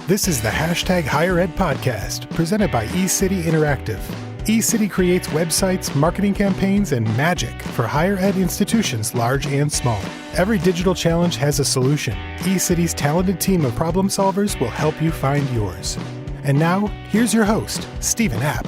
This is the Higher Ed podcast, presented by eCity Interactive. eCity creates websites, marketing campaigns, and magic for higher ed institutions large and small. Every digital challenge has a solution. eCity's talented team of problem solvers will help you find yours. And now, here's your host, Stephen App.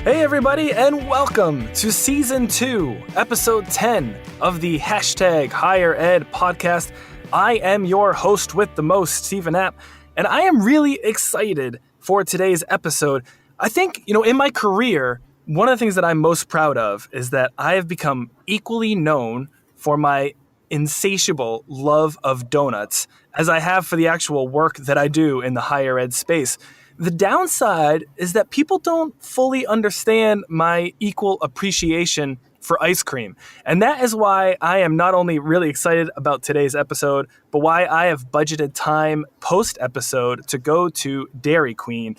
Hey everybody, and welcome to Season 2, Episode 10 of the Higher Ed podcast. I am your host with the most, Stephen App, and I am really excited for today's episode. I think, in my career, one of the things that I'm most proud of is that I have become equally known for my insatiable love of donuts as I have for the actual work that I do in the higher ed space. The downside is that people don't fully understand my equal appreciation for ice cream. And that is why I am not only really excited about today's episode, but why I have budgeted time post-episode to go to Dairy Queen.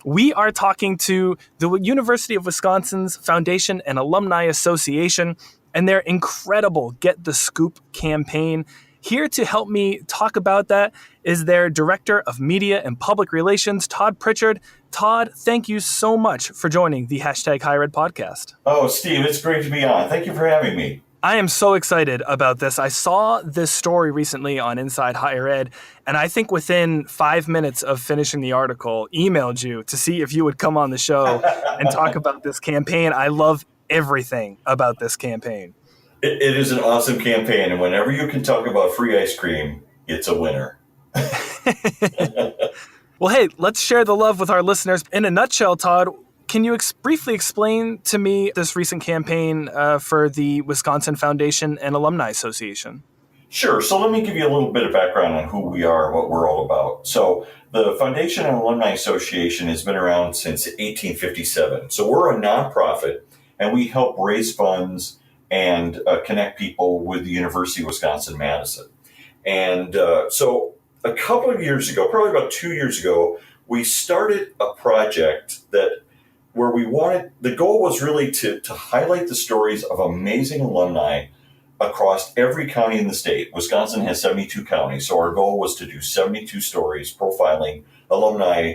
We are talking to the University of Wisconsin's Foundation and Alumni Association and their incredible Get the Scoop campaign. Here to help me talk about that is their Director of Media and Public Relations, Tod Pritchard. Tod, thank you so much for joining the Higher Ed podcast. Oh, Steve, it's great to be on. Thank you for having me. I am so excited about this. I saw this story recently on Inside Higher Ed, and I think within 5 minutes of finishing the article, emailed you to see if you would come on the show and talk about this campaign. I love everything about this campaign. It is an awesome campaign, and whenever you can talk about free ice cream, it's a winner. Well, hey, let's share the love with our listeners. In a nutshell, Tod, can you briefly explain to me this recent campaign for the Wisconsin Foundation and Alumni Association? Sure. So let me give you a little bit of background on who we are, what we're all about. So the Foundation and Alumni Association has been around since 1857. So we're a nonprofit, and we help raise funds and connect people with the University of Wisconsin-Madison. And so a couple of years ago, probably about 2 years ago, we started a project where the goal was really to highlight the stories of amazing alumni across every county in the state. Wisconsin has 72 counties, so our goal was to do 72 stories profiling alumni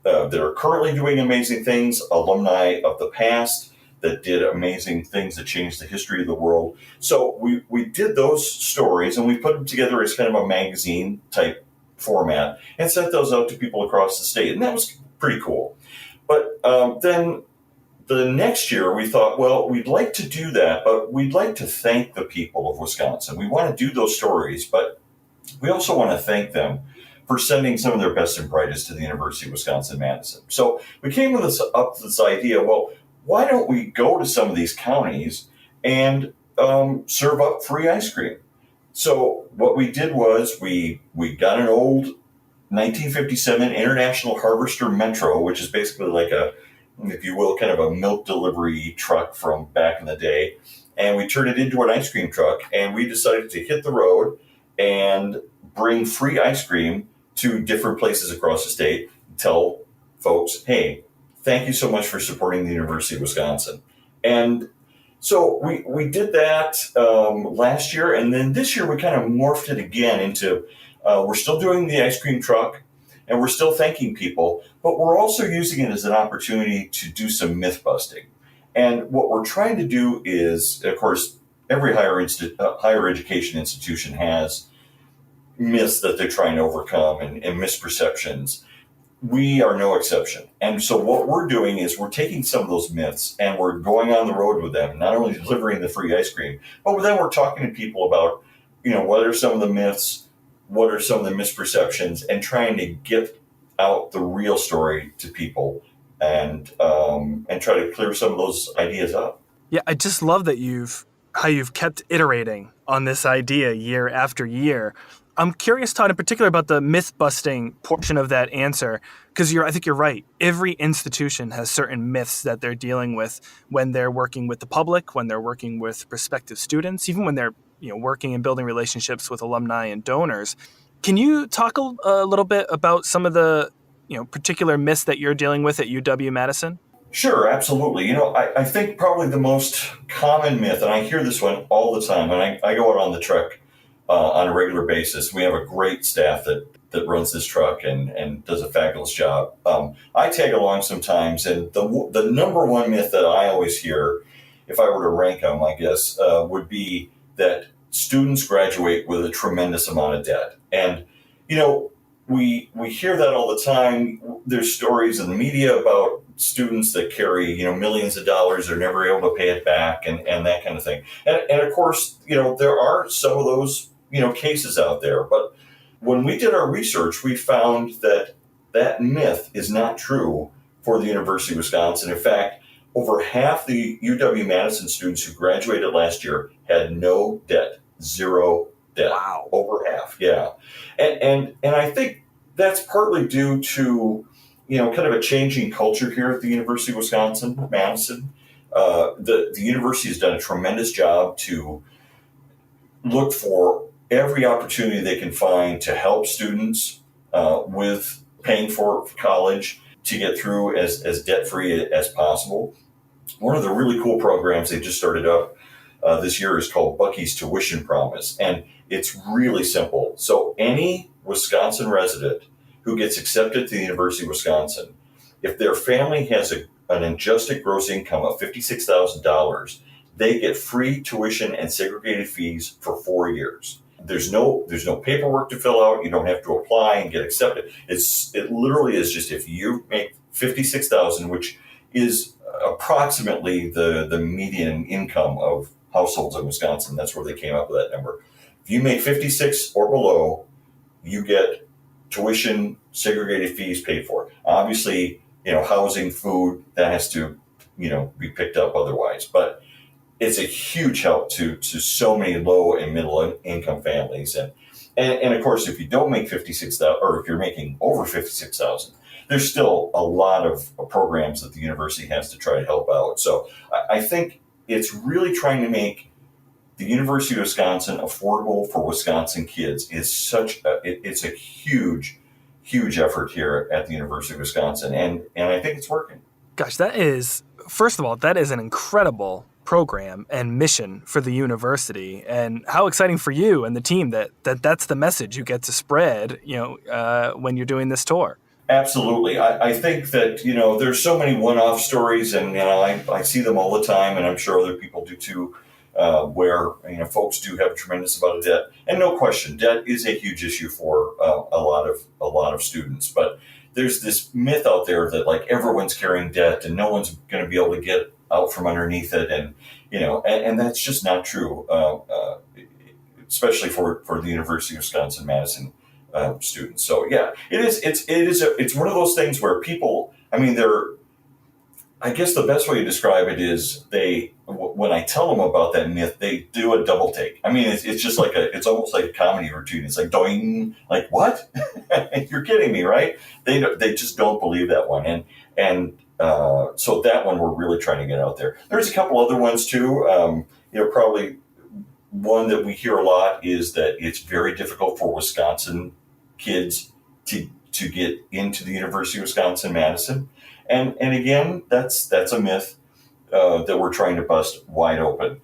that are currently doing amazing things, alumni of the past that did amazing things that changed the history of the world. So we did those stories, and we put them together as kind of a magazine type format and sent those out to people across the state, and that was pretty cool. But then the next year we thought, well, we'd like to do that, but we'd like to thank the people of Wisconsin. We want to do those stories, but we also want to thank them for sending some of their best and brightest to the University of Wisconsin-Madison. So we came up with this idea, well, why don't we go to some of these counties and serve up free ice cream? So what we did was we got an old 1957 International Harvester Metro, which is basically like if you will, kind of a milk delivery truck from back in the day. And we turned it into an ice cream truck, and we decided to hit the road and bring free ice cream to different places across the state and tell folks, hey, thank you so much for supporting the University of Wisconsin. And so we did that last year, and then this year we kind of morphed it again into we're still doing the ice cream truck, and we're still thanking people, but we're also using it as an opportunity to do some myth busting. And what we're trying to do is, of course, every higher education institution has myths that they're trying to overcome and misperceptions. We are no exception. And so what we're doing is we're taking some of those myths and we're going on the road with them, not only delivering the free ice cream, but then we're talking to people about, what are some of the myths, what are some of the misperceptions, and trying to get out the real story to people and try to clear some of those ideas up. Yeah, I just love that how you've kept iterating on this idea year after year. I'm curious, Tod, in particular about the myth-busting portion of that answer, because I think you're right. Every institution has certain myths that they're dealing with when they're working with the public, when they're working with prospective students, even when they're working and building relationships with alumni and donors. Can you talk a little bit about some of the particular myths that you're dealing with at UW-Madison? Sure, absolutely. I think probably the most common myth, and I hear this one all the time, and I go out on the trek on a regular basis. We have a great staff that runs this truck and does a fabulous job. I tag along sometimes, and the number one myth that I always hear, if I were to rank them, I guess, would be that students graduate with a tremendous amount of debt. And, we hear that all the time. There's stories in the media about students that carry, millions of dollars, they're never able to pay it back and that kind of thing. And of course, there are some of those, cases out there. But when we did our research, we found that myth is not true for the University of Wisconsin. In fact, over half the UW-Madison students who graduated last year had no debt, zero debt. Wow. Over half, yeah. And I think that's partly due to, kind of a changing culture here at the University of Wisconsin-Madison. The university has done a tremendous job to look for every opportunity they can find to help students with paying for college to get through as debt-free as possible. One of the really cool programs they just started up this year is called Bucky's Tuition Promise, and it's really simple. So any Wisconsin resident who gets accepted to the University of Wisconsin, if their family has an adjusted gross income of $56,000, they get free tuition and segregated fees for 4 years. There's no paperwork to fill out. You don't have to apply and get accepted. It literally is just if you make $56,000, which is approximately the median income of households in Wisconsin. That's where they came up with that number. If you make 56 or below, you get tuition, segregated fees paid for. Obviously, housing, food, that has to, be picked up otherwise. But it's a huge help to so many low and middle income families. And of course, if you don't make 56,000, or if you're making over 56,000, there's still a lot of programs that the university has to try to help out. So I think it's really trying to make the University of Wisconsin affordable for Wisconsin kids is it's a huge effort here at the University of Wisconsin. And I think it's working. Gosh, first of all, that is an incredible program and mission for the university, and how exciting for you and the team that's the message you get to spread, when you're doing this tour. Absolutely. I think that, there's so many one-off stories, and, I see them all the time, and I'm sure other people do too, where, folks do have a tremendous amount of debt. And no question, debt is a huge issue for a lot of students. But there's this myth out there that like everyone's carrying debt and no one's going to be able to get out from underneath it. And, and that's just not true, especially for the University of Wisconsin-Madison students. So yeah, it's one of those things where people, I guess the best way to describe it is when I tell them about that myth, they do a double take. It's just like it's almost like a comedy routine. It's like doing, like, what? You're kidding me, right? They just don't believe that one. And so that one we're really trying to get out there. There's a couple other ones too. Probably one that we hear a lot is that it's very difficult for Wisconsin kids to get into the University of Wisconsin-Madison. And again, that's a myth that we're trying to bust wide open.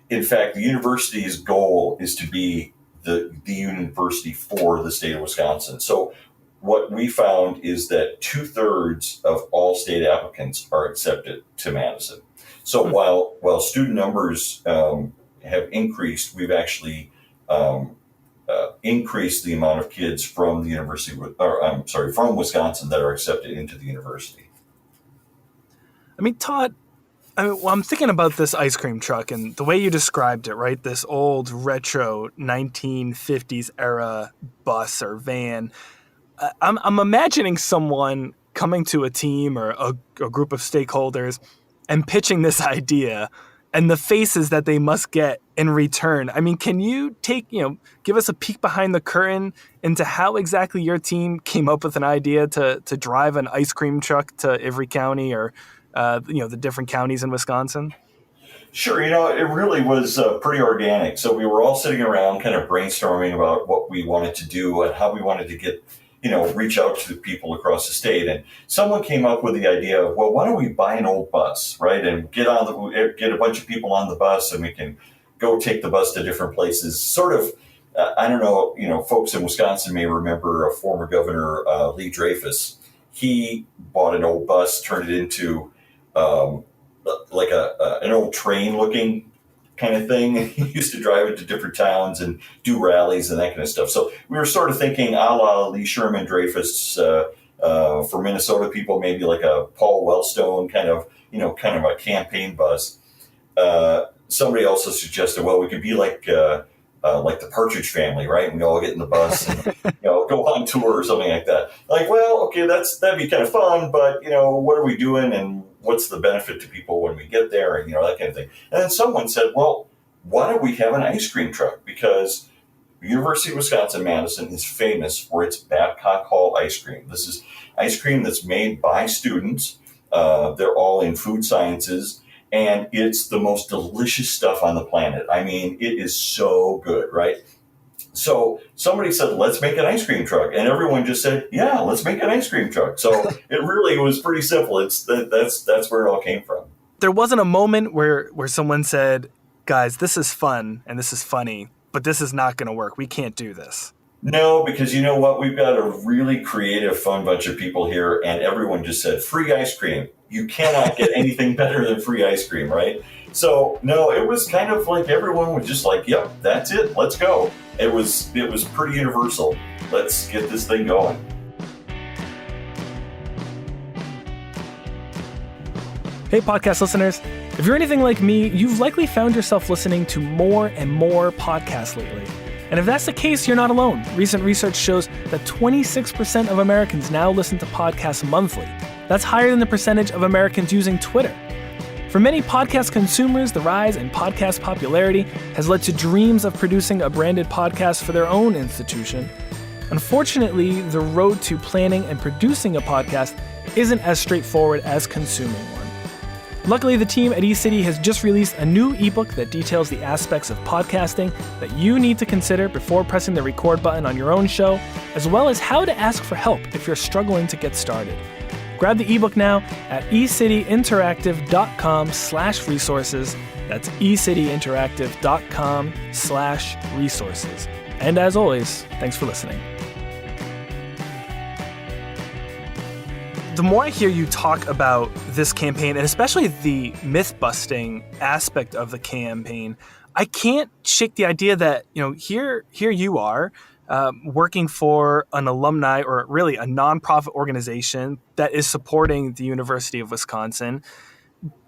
In fact, the university's goal is to be the university for the state of Wisconsin. So what we found is that 2/3 of all state applicants are accepted to Madison. So while student numbers have increased, we've actually increased the amount of kids from the from Wisconsin that are accepted into the university. Todd, I'm thinking about this ice cream truck and the way you described it, right? This old retro 1950s era bus or van. I'm imagining someone coming to a team or a group of stakeholders and pitching this idea and the faces that they must get in return. Can you give us a peek behind the curtain into how exactly your team came up with an idea to drive an ice cream truck to every county or, the different counties in Wisconsin? Sure. It really was pretty organic. So we were all sitting around kind of brainstorming about what we wanted to do and how we wanted to get, reach out to people across the state. And someone came up with the idea of, well, why don't we buy an old bus, right? And get a bunch of people on the bus and we can go take the bus to different places, sort of I don't know, folks in Wisconsin may remember a former governor, Lee Dreyfus. He bought an old bus, turned it into like an old train looking kind of thing. He used to drive it to different towns and do rallies and that kind of stuff. So we were sort of thinking a la Lee Sherman Dreyfus, for Minnesota people, maybe like a Paul Wellstone kind of a campaign bus. Somebody also suggested, well, we could be like the Partridge Family, right? And we all get in the bus and go on tour or something like that. Like, well, okay, that'd be kind of fun, but what are we doing and what's the benefit to people when we get there and that kind of thing. And then someone said, well, why don't we have an ice cream truck? Because the University of Wisconsin-Madison is famous for its Babcock Hall ice cream. This is ice cream that's made by students. They're all in food sciences, and it's the most delicious stuff on the planet. I mean, it is so good, right? So somebody said, let's make an ice cream truck. And everyone just said, yeah, let's make an ice cream truck. So it really was pretty simple. That's where it all came from. There wasn't a moment where someone said, guys, this is fun and this is funny, but this is not going to work. We can't do this. No, because you know what? We've got a really creative, fun bunch of people here, and everyone just said, free ice cream. You cannot get anything better than free ice cream, right? So, no, it was kind of like everyone was just like, yep, that's it. Let's go. It was pretty universal. Let's get this thing going. Hey, podcast listeners. If you're anything like me, you've likely found yourself listening to more and more podcasts lately. And if that's the case, you're not alone. Recent research shows that 26% of Americans now listen to podcasts monthly. That's higher than the percentage of Americans using Twitter. For many podcast consumers, the rise in podcast popularity has led to dreams of producing a branded podcast for their own institution. Unfortunately, the road to planning and producing a podcast isn't as straightforward as consuming one. Luckily, the team at eCity has just released a new ebook that details the aspects of podcasting that you need to consider before pressing the record button on your own show, as well as how to ask for help if you're struggling to get started. Grab the ebook now at ecityinteractive.com/resources. That's ecityinteractive.com/resources. And as always, thanks for listening. The more I hear you talk about this campaign, and especially the myth-busting aspect of the campaign, I can't shake the idea that, here you are, working for an alumni, or really a nonprofit organization that is supporting the University of Wisconsin.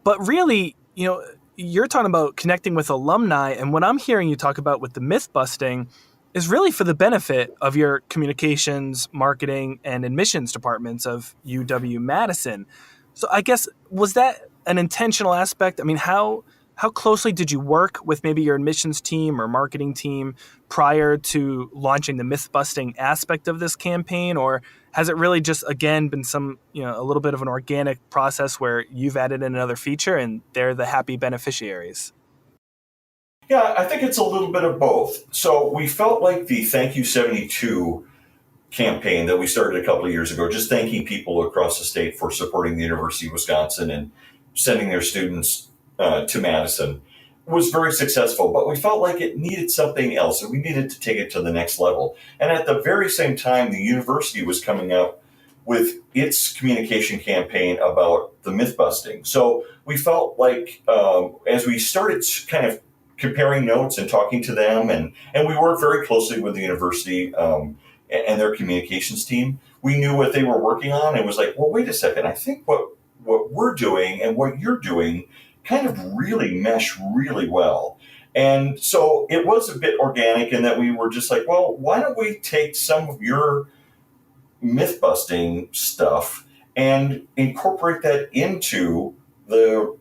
But really, you're talking about connecting with alumni, and what I'm hearing you talk about with the myth-busting is really for the benefit of your communications, marketing, and admissions departments of UW-Madison. So I guess, was that an intentional aspect? I mean, how closely did you work with maybe your admissions team or marketing team prior to launching the myth-busting aspect of this campaign? Or has it really just, again, been a little bit of an organic process where you've added in another feature and they're the happy beneficiaries? Yeah, I think it's a little bit of both. So we felt like the Thank You 72 campaign that we started a couple of years ago, just thanking people across the state for supporting the University of Wisconsin and sending their students to Madison, was very successful. But we felt like it needed something else, and we needed to take it to the next level. And at the very same time, the university was coming up with its communication campaign about the myth busting. So we felt like as we started kind of comparing notes and talking to them, and we worked very closely with the university and their communications team. We knew what they were working on, and was like, well, wait a second, I think what we're doing and what you're doing kind of really mesh really well. And so it was a bit organic in that we were just like, well, why don't we take some of your myth-busting stuff and incorporate that into the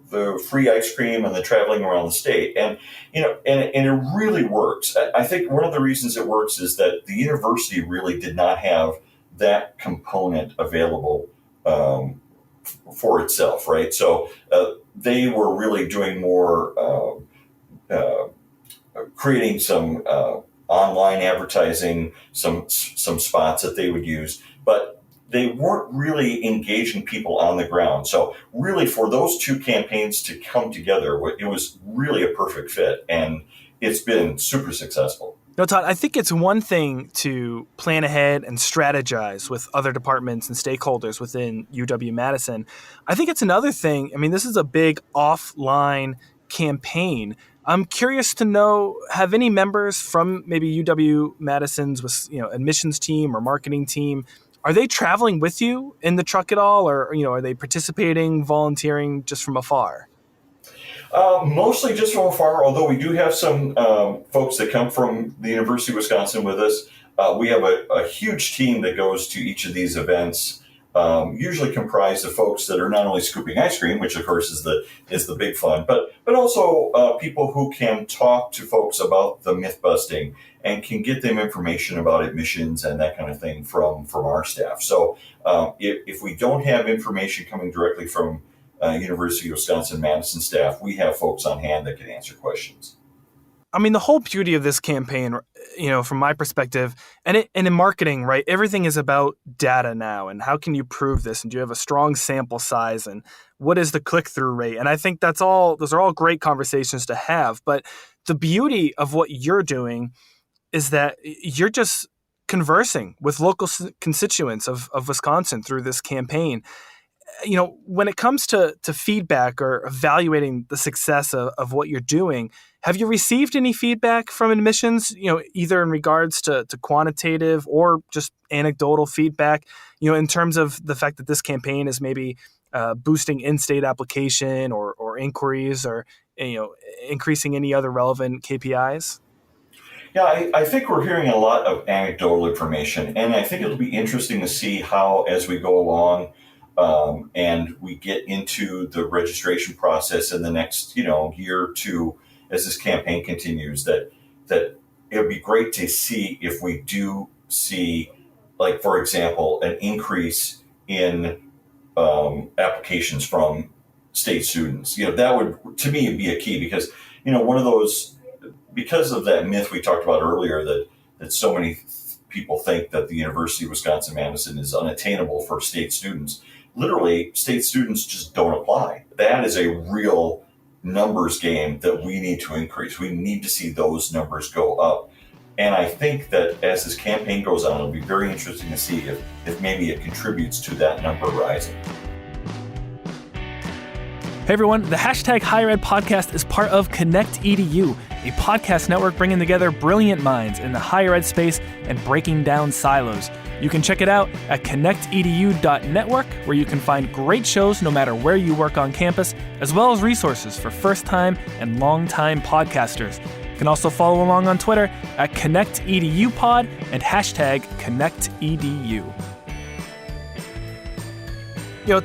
free ice cream and the traveling around the state. And it really works. I think one of the reasons it works is that the university really did not have that component available for itself, right? So they were really doing more creating some online advertising, some spots that they would use, but they weren't really engaging people on the ground. So really, for those two campaigns to come together, it was really a perfect fit, and it's been super successful. No, Todd, I think it's one thing to plan ahead and strategize with other departments and stakeholders within UW-Madison. I think it's another thing. I mean, this is a big offline campaign. I'm curious to know, have any members from maybe UW-Madison's admissions team or marketing team, are they traveling with you in the truck at all? Or, are they participating, volunteering just from afar? Mostly just from afar, although we do have some folks that come from the University of Wisconsin with us. We have a huge team that goes to each of these events, usually comprised of folks that are not only scooping ice cream, which of course is the big fun, but also people who can talk to folks about the myth busting and can get them information about admissions and that kind of thing from our staff. So if we don't have information coming directly from University of Wisconsin-Madison staff, we have folks on hand that can answer questions. I mean, the whole beauty of this campaign, from my perspective, and in marketing, right, everything is about data now, and how can you prove this, and do you have a strong sample size, and what is the click-through rate? And I think those are all great conversations to have, but the beauty of what you're doing is that you're just conversing with local constituents of Wisconsin through this campaign. When it comes to feedback or evaluating the success of what you're doing, have you received any feedback from admissions, either in regards to quantitative or just anecdotal feedback, in terms of the fact that this campaign is maybe boosting in-state application or inquiries or, increasing any other relevant KPIs? Yeah, I think we're hearing a lot of anecdotal information, and I think it'll be interesting to see how, as we go along, and we get into the registration process in the next, year or two, as this campaign continues, that it would be great to see if we do see, like, for example, an increase in applications from state students. That would, to me, be a key because, one of those, because of that myth we talked about earlier that so many people think that the University of Wisconsin-Madison is unattainable for state students. Literally, state students just don't apply. That is a real numbers game that we need to increase. We need to see those numbers go up. And I think that as this campaign goes on, it'll be very interesting to see if maybe it contributes to that number rising. Hey everyone, the Higher Ed podcast is part of Connect EDU, a podcast network bringing together brilliant minds in the higher ed space and breaking down silos. You can check it out at connectedu.network, where you can find great shows no matter where you work on campus, as well as resources for first-time and long-time podcasters. You can also follow along on Twitter at ConnectEDUPod and #ConnectEDU.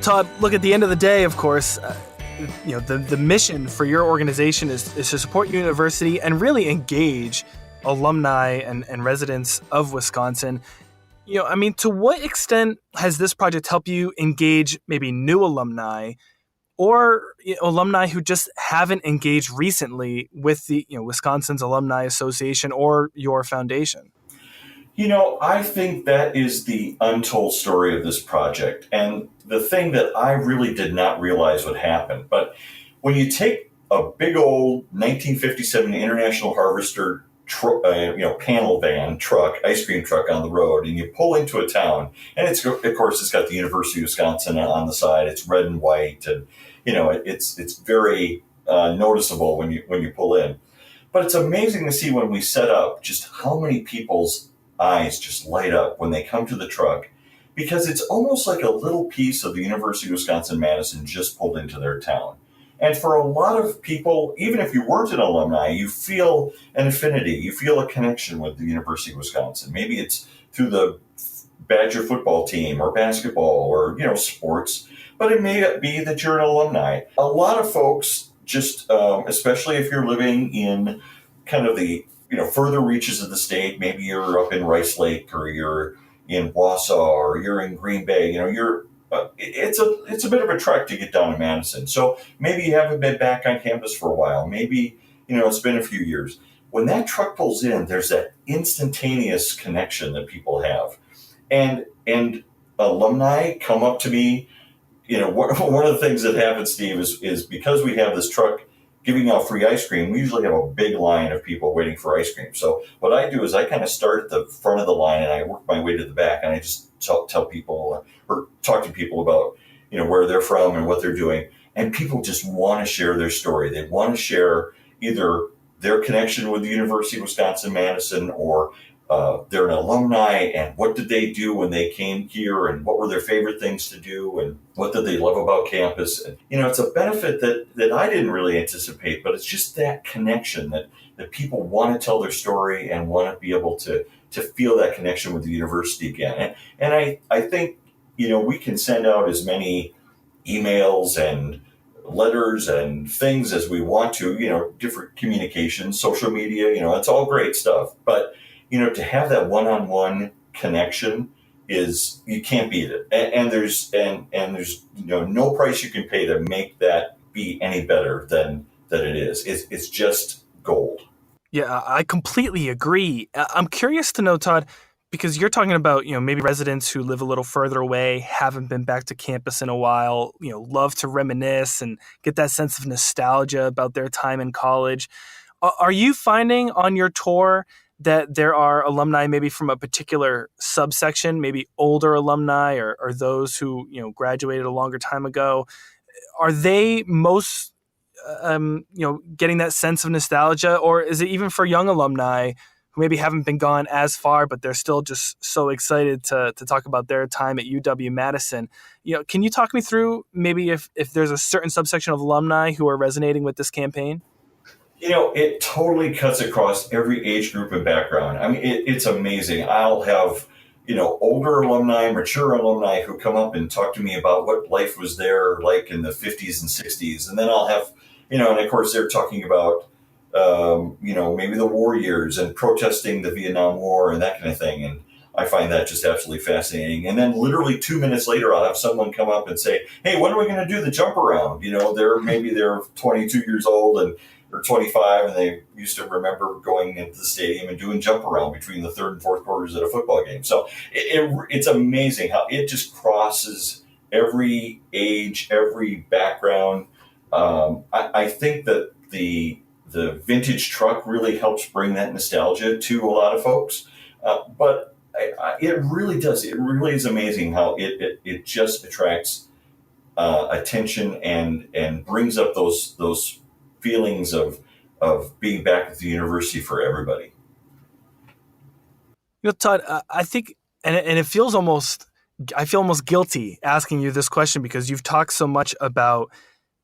Todd, look, at the end of the day, of course, the mission for your organization is to support your university and really engage alumni and residents of Wisconsin. To what extent has this project helped you engage maybe new alumni or alumni who just haven't engaged recently with the Wisconsin's Alumni Association or your foundation? I think that is the untold story of this project, and the thing that I really did not realize would happen. But when you take a big old 1957 International Harvester panel van truck, ice cream truck on the road, and you pull into a town, and it's got the University of Wisconsin on the side. It's red and white, and it's very noticeable when you pull in. But it's amazing to see when we set up just how many people's eyes just light up when they come to the truck, because it's almost like a little piece of the University of Wisconsin-Madison just pulled into their town. And for a lot of people, even if you weren't an alumni, you feel an affinity, you feel a connection with the University of Wisconsin. Maybe it's through the Badger football team or basketball or, sports, but it may be that you're an alumni. A lot of folks just, especially if you're living in kind of the further reaches of the state, maybe you're up in Rice Lake or you're in Wausau or you're in Green Bay, it's a bit of a trek to get down to Madison. So maybe you haven't been back on campus for a while. Maybe, it's been a few years. When that truck pulls in, there's that instantaneous connection that people have. And alumni come up to me. One of the things that happens, Steve, is because we have this truck giving out free ice cream, we usually have a big line of people waiting for ice cream. So what I do is I kind of start at the front of the line and I work my way to the back, and I just tell people or talk to people about, where they're from and what they're doing. And people just want to share their story. They want to share either their connection with the University of Wisconsin-Madison, or they're an alumni, and what did they do when they came here, and what were their favorite things to do, and what did they love about campus. And, it's a benefit that I didn't really anticipate, but it's just that connection that people want to tell their story and want to be able to feel that connection with the university again. And I think, we can send out as many emails and letters and things as we want to, different communications, social media, it's all great stuff. But, to have that one-on-one connection you can't beat it. And there's no price you can pay to make that be any better than it is. It's just gold. Yeah, I completely agree. I'm curious to know, Todd, because you're talking about, maybe residents who live a little further away, haven't been back to campus in a while, love to reminisce and get that sense of nostalgia about their time in college. Are you finding on your tour that there are alumni maybe from a particular subsection, maybe older alumni or those who, graduated a longer time ago? Are they most getting that sense of nostalgia, or is it even for young alumni who maybe haven't been gone as far, but they're still just so excited to talk about their time at UW-Madison? Can you talk me through maybe if there's a certain subsection of alumni who are resonating with this campaign? It totally cuts across every age group and background. I mean, it's amazing. I'll have, older alumni, mature alumni who come up and talk to me about what life was there like in the 50s and 60s. And then I'll have, and of course they're talking about, maybe the war years and protesting the Vietnam War and that kind of thing. And I find that just absolutely fascinating. And then literally 2 minutes later, I'll have someone come up and say, hey, when are we going to do the jump around? They're 22 years old or 25, and they used to remember going into the stadium and doing jump around between the third and fourth quarters at a football game. So it's amazing how it just crosses every age, every background. I think that the vintage truck really helps bring that nostalgia to a lot of folks. But it really does. It really is amazing how it just attracts attention and brings up those feelings of being back at the university for everybody. Todd, I think, and it feels I feel almost guilty asking you this question because you've talked so much about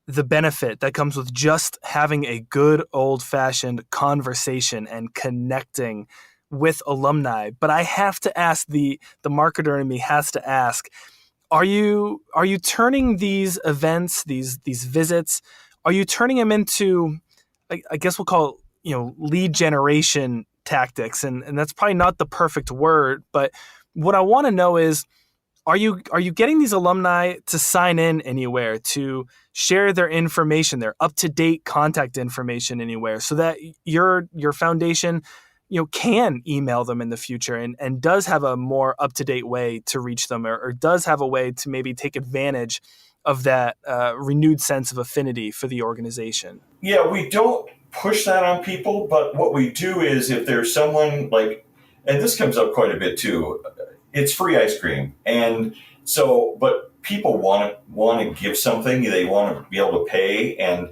the benefit that comes with just having a good old-fashioned conversation and connecting with alumni. But I have to ask, the marketer in me has to ask, are you turning these events, these visits, are you turning them into, I guess we'll call it, lead generation tactics? And that's probably not the perfect word, but what I want to know is, are you getting these alumni to sign in anywhere, to share their information, their up-to-date contact information anywhere, so that your foundation, can email them in the future and does have a more up-to-date way to reach them, or does have a way to maybe take advantage of that renewed sense of affinity for the organization? Yeah, we don't push that on people, but what we do is if there's someone and this comes up quite a bit too, it's free ice cream. And so, but people want to give something, they want to be able to pay. And,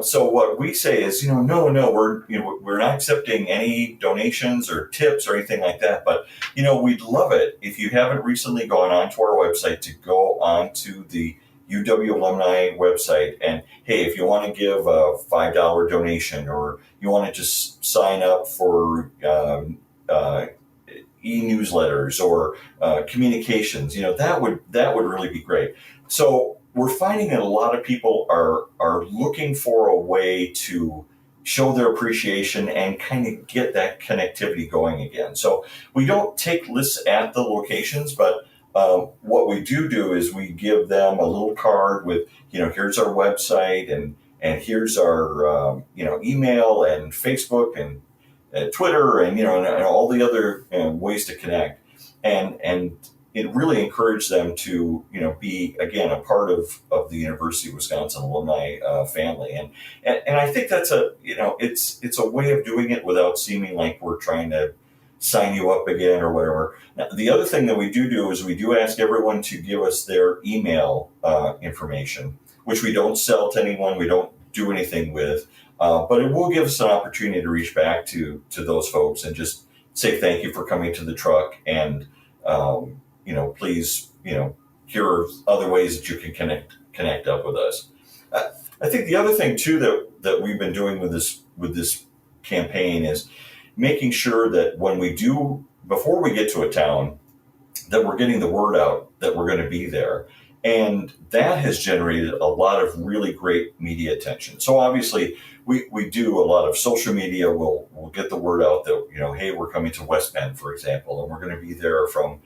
so what we say is, no, we're not accepting any donations or tips or anything like that. But, we'd love it if you haven't recently gone onto our website to go onto the UW Alumni website. And hey, if you want to give a $5 donation, or you want to just sign up for e-newsletters or communications, that would really be great. So we're finding that a lot of people are looking for a way to show their appreciation and kind of get that connectivity going again. So we don't take lists at the locations, but what we do is we give them a little card with, here's our website and here's our, email and Facebook and Twitter and, and all the other ways to connect. And it really encouraged them to, be, again, a part of the University of Wisconsin alumni family. And I think that's it's a way of doing it without seeming like we're trying to sign you up again or whatever. Now, the other thing that we do is we do ask everyone to give us their email information, which we don't sell to anyone. We don't do anything with, but it will give us an opportunity to reach back to those folks and just say thank you for coming to the truck, and please, here are other ways that you can connect up with us. I think the other thing too that we've been doing with this campaign is making sure that before we get to a town, that we're getting the word out that we're going to be there. And that has generated a lot of really great media attention. So obviously we do a lot of social media. We'll get the word out that, hey, we're coming to West Bend, for example, and we're going to be there from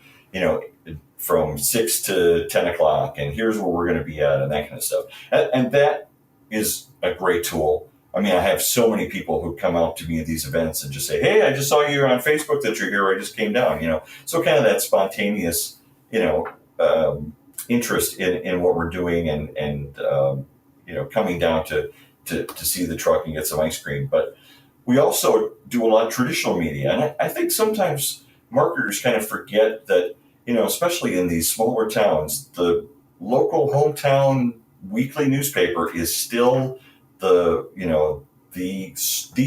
6 to 10 o'clock, and here's where we're going to be at, and that kind of stuff. And that is a great tool. I mean, I have so many people who come out to me at these events and just say, hey, I just saw you on Facebook that you're here. I just came down, So kind of that spontaneous, interest in what we're doing and coming down to see the truck and get some ice cream. But we also do a lot of traditional media. And I think sometimes marketers kind of forget that, especially in these smaller towns, the local hometown weekly newspaper is still the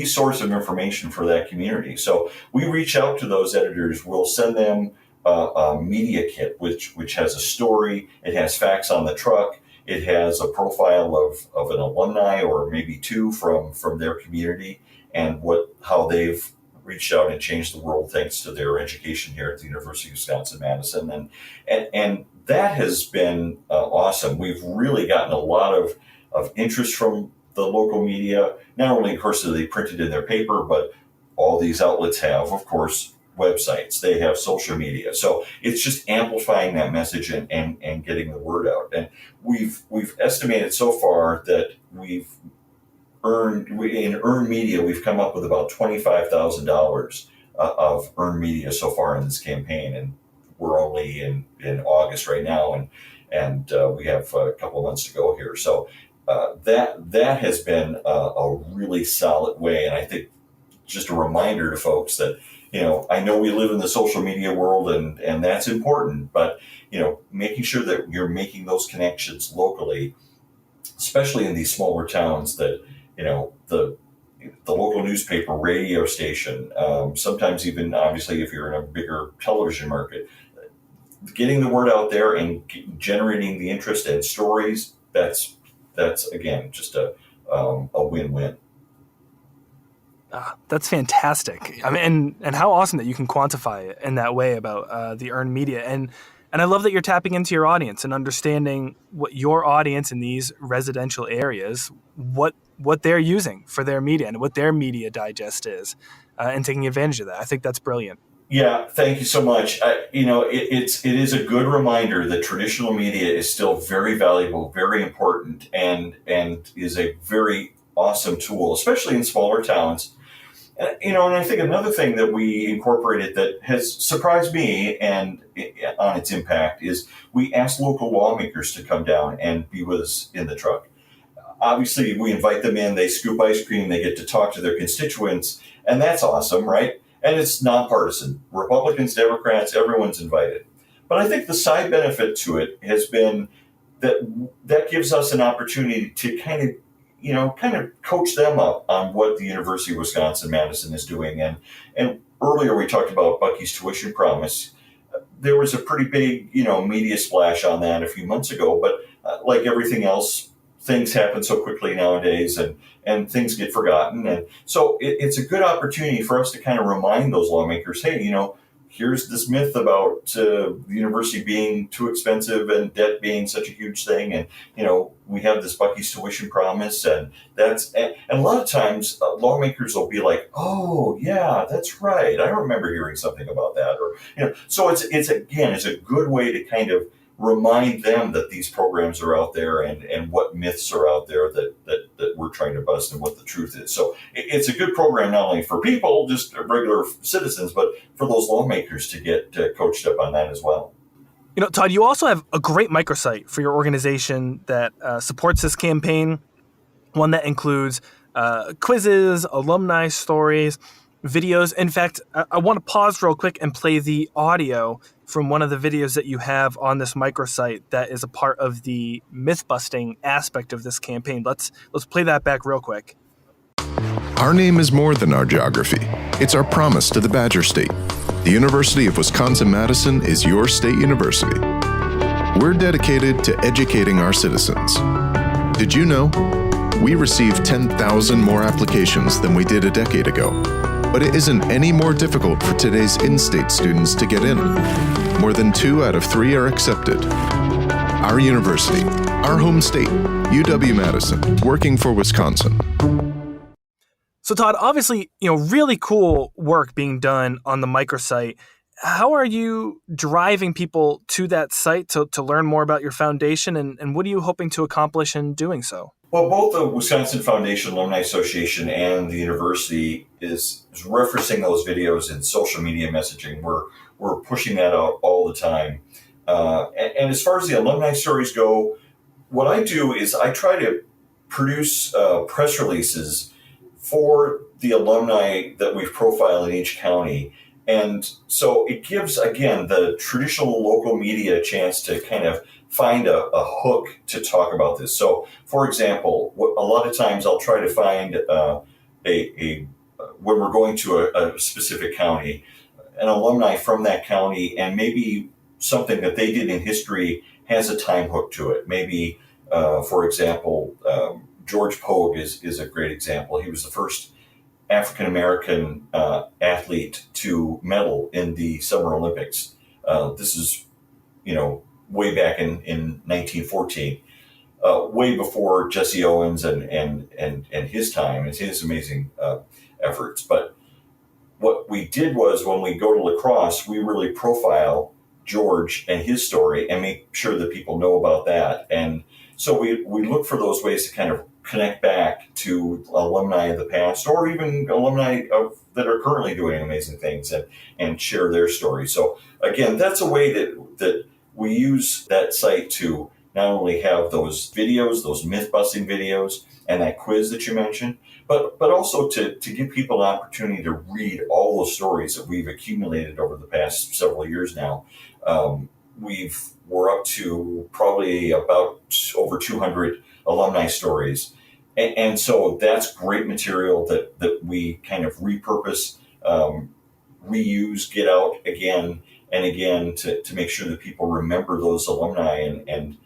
source of information for that community. So we reach out to those editors. We'll send them a media kit, which has a story. It has facts on the truck. It has a profile of an alumni or maybe two from their community and how they've reached out and changed the world thanks to their education here at the University of Wisconsin-Madison. And that has been awesome. We've really gotten a lot of interest from the local media. Not only, of course, are they printed in their paper, but all these outlets have, of course, websites. They have social media. So it's just amplifying that message and getting the word out. And we've estimated so far that in earned media, we've come up with about $25,000 of earned media so far in this campaign. And we're only in August right now, and we have a couple of months to go here. So that has been a really solid way. And I think just a reminder to folks that, I know we live in the social media world and that's important, but, making sure that you're making those connections locally, especially in these smaller towns that, the local newspaper, radio station, sometimes even obviously if you're in a bigger television market, getting the word out there and generating the interest and stories, that's again, just a win-win. That's fantastic. I mean, and how awesome that you can quantify it in that way about the earned media. And I love that you're tapping into your audience and understanding what your audience in these residential areas, what they're using for their media and what their media digest is, and taking advantage of that. I think that's brilliant. Yeah, thank you so much. It is a good reminder that traditional media is still very valuable, very important, and is a very awesome tool, especially in smaller towns. And I think another thing that we incorporated that has surprised me and on its impact is we asked local lawmakers to come down and be with us in the truck. Obviously, we invite them in, they scoop ice cream, they get to talk to their constituents, and that's awesome, right? And it's nonpartisan. Republicans, Democrats, everyone's invited. But I think the side benefit to it has been that gives us an opportunity to kind of coach them up on what the University of Wisconsin-Madison is doing. And earlier we talked about Bucky's tuition promise. There was a pretty big, media splash on that a few months ago, but like everything else, things happen so quickly nowadays and things get forgotten. And so it's a good opportunity for us to kind of remind those lawmakers, hey, here's this myth about the university being too expensive and debt being such a huge thing. And, we have this Bucky's tuition promise and a lot of times lawmakers will be like, oh yeah, that's right. I remember hearing something about that. Or, so it's a good way to kind of remind them that these programs are out there and what myths are out there that we're trying to bust and what the truth is. So it's a good program not only for people, just regular citizens, but for those lawmakers to get coached up on that as well. Todd, you also have a great microsite for your organization that supports this campaign, one that includes quizzes, alumni stories, videos. In fact, I want to pause real quick and play the audio from one of the videos that you have on this microsite that is a part of the myth-busting aspect of this campaign. Let's play that back real quick. Our name is more than our geography. It's our promise to the Badger State. The University of Wisconsin-Madison is your state university. We're dedicated to educating our citizens. Did you know? We received 10,000 more applications than we did a decade ago. But it isn't any more difficult for today's in-state students to get in. More than 2 out of 3 are accepted. Our university, our home state, UW-Madison, working for Wisconsin. So Todd, obviously, really cool work being done on the microsite. How are you driving people to that site to learn more about your foundation, and what are you hoping to accomplish in doing so? Well, both the Wisconsin Foundation Alumni Association and the university is referencing those videos in social media messaging. We're pushing that out all the time. And as far as the alumni stories go, what I do is I try to produce press releases for the alumni that we've profiled in each county. And so it gives, again, the traditional local media a chance to kind of find a hook to talk about this. So, for example, a lot of times I'll try to find when we're going to a specific county, an alumni from that county, and maybe something that they did in history has a time hook to it. Maybe, for example, George Pogue is a great example. He was the first African-American athlete to medal in the Summer Olympics. This is, way back in 1914, way before Jesse Owens and his time and his amazing efforts. But what we did was, when we go to lacrosse, we really profile George and his story and make sure that people know about that. And so we look for those ways to kind of connect back to alumni of the past, or even alumni that are currently doing amazing things, and share their story. So again, that's a way that we use that site to not only have those videos, those myth-busting videos, and that quiz that you mentioned, but also to give people an opportunity to read all those stories that we've accumulated over the past several years now. We're up to probably about over 200 alumni stories. And so that's great material that we kind of repurpose, reuse, get out again and again to make sure that people remember those alumni and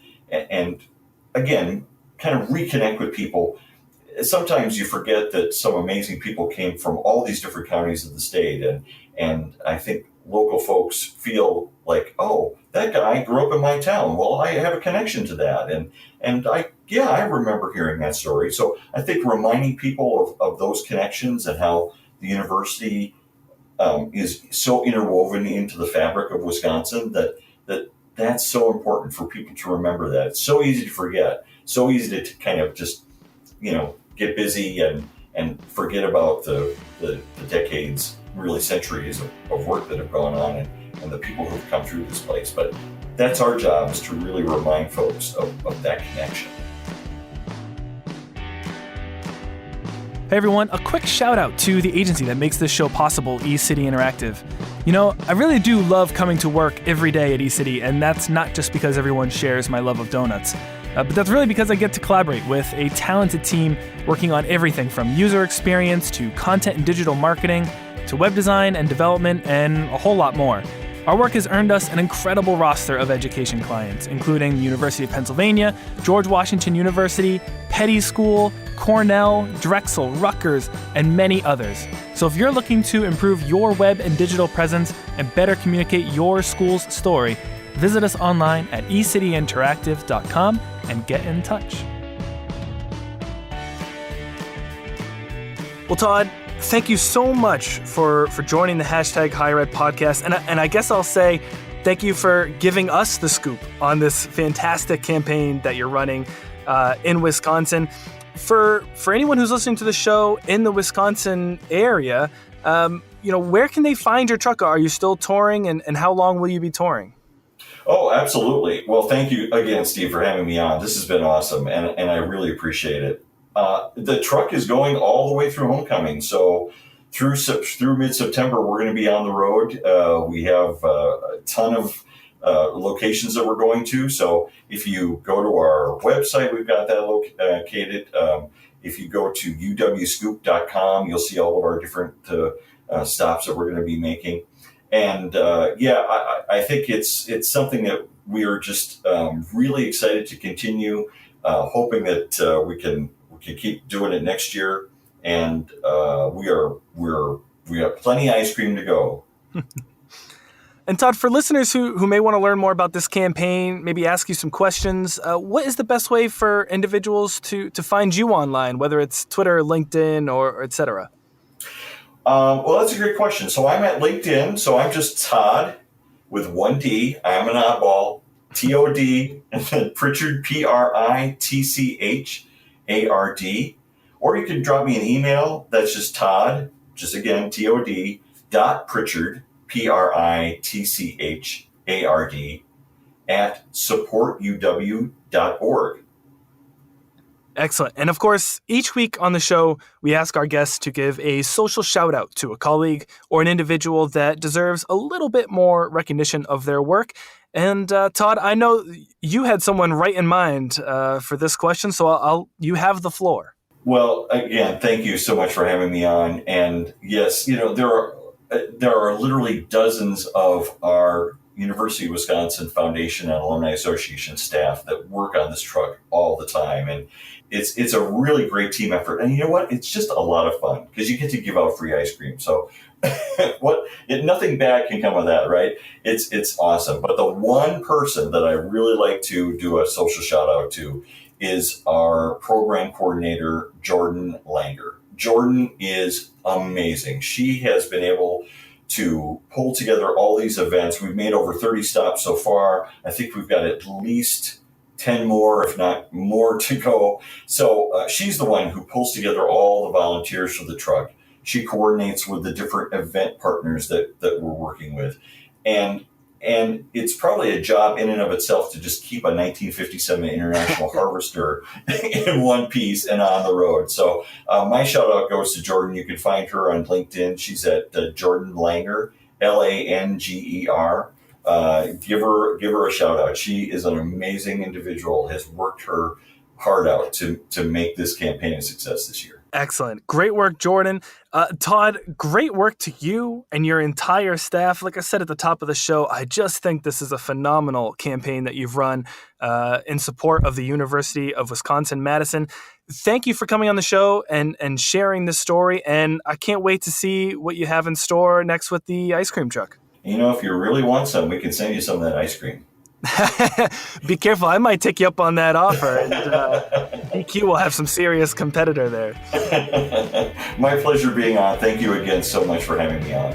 again, kind of reconnect with people. Sometimes you forget that some amazing people came from all these different counties of the state. And I think local folks feel like, oh, that guy grew up in my town. Well, I have a connection to that. And I remember hearing that story. So I think reminding people of those connections and how the university is so interwoven into the fabric of Wisconsin that's so important for people to remember that. It's so easy to forget, so easy to kind of just, get busy and forget about the decades, really centuries of work that have gone on and the people who've come through this place. But that's our job, is to really remind folks of that connection. Hey everyone, a quick shout out to the agency that makes this show possible, eCity Interactive. I really do love coming to work every day at eCity, and that's not just because everyone shares my love of donuts. But that's really because I get to collaborate with a talented team working on everything from user experience to content and digital marketing to web design and development and a whole lot more. Our work has earned us an incredible roster of education clients, including the University of Pennsylvania, George Washington University, Petty School, Cornell, Drexel, Rutgers, and many others. So if you're looking to improve your web and digital presence and better communicate your school's story, visit us online at ecityinteractive.com and get in touch. Well, Todd, thank you so much for joining the #HigherEd podcast. And I guess I'll say thank you for giving us the scoop on this fantastic campaign that you're running in Wisconsin. For anyone who's listening to the show in the Wisconsin area, where can they find your truck? Are you still touring, and how long will you be touring? Oh, absolutely. Well, thank you again, Steve, for having me on. This has been awesome, and I really appreciate it. The truck is going all the way through homecoming. So through mid-September, we're going to be on the road. We have a ton of locations that we're going to. So if you go to our website, we've got that located. If you go to uwscoop.com, you'll see all of our different stops that we're going to be making. And I think it's something that we are just really excited to continue, hoping that we can keep doing it next year. And we have plenty of ice cream to go. And Tod, for listeners who may want to learn more about this campaign, maybe ask you some questions, what is the best way for individuals to find you online, whether it's Twitter, LinkedIn, or et cetera? Well, that's a great question. So I'm at LinkedIn. So I'm just Tod with one D. I'm an oddball. Tod and then Pritchard, Pritchard. Or you can drop me an email. That's just Tod, just again Tod .Pritchard, Pritchard at supportuw.org. Excellent. And of course, each week on the show, we ask our guests to give a social shout out to a colleague or an individual that deserves a little bit more recognition of their work. And Tod, I know you had someone right in mind for this question, so you have the floor. Well, again, thank you so much for having me on. And yes, there are literally dozens of our University of Wisconsin Foundation and Alumni Association staff that work on this truck all the time. And it's a really great team effort. And you know what? It's just a lot of fun because you get to give out free ice cream. So nothing bad can come of that, right? It's awesome. But the one person that I really like to do a social shout out to is our program coordinator, Jordan Langer. Jordan is amazing. She has been able to pull together all these events. We've made over 30 stops so far. I think we've got at least 10 more, if not more, to go. So she's the one who pulls together all the volunteers for the truck. She coordinates with the different event partners that we're working with. And it's probably a job in and of itself to just keep a 1957 International Harvester in one piece and on the road. So my shout out goes to Jordan. You can find her on LinkedIn. She's at Jordan Langer, Langer. Give her a shout out. She is an amazing individual, has worked her heart out to make this campaign a success this year. Excellent. Great work, Jordan. Tod, great work to you and your entire staff. Like I said at the top of the show, I just think this is a phenomenal campaign that you've run in support of the University of Wisconsin-Madison. Thank you for coming on the show and sharing this story. And I can't wait to see what you have in store next with the ice cream truck. If you really want some, we can send you some of that ice cream. Be careful. I might take you up on that offer. And DQ will have some serious competitor there. My pleasure being on. Thank you again so much for having me on.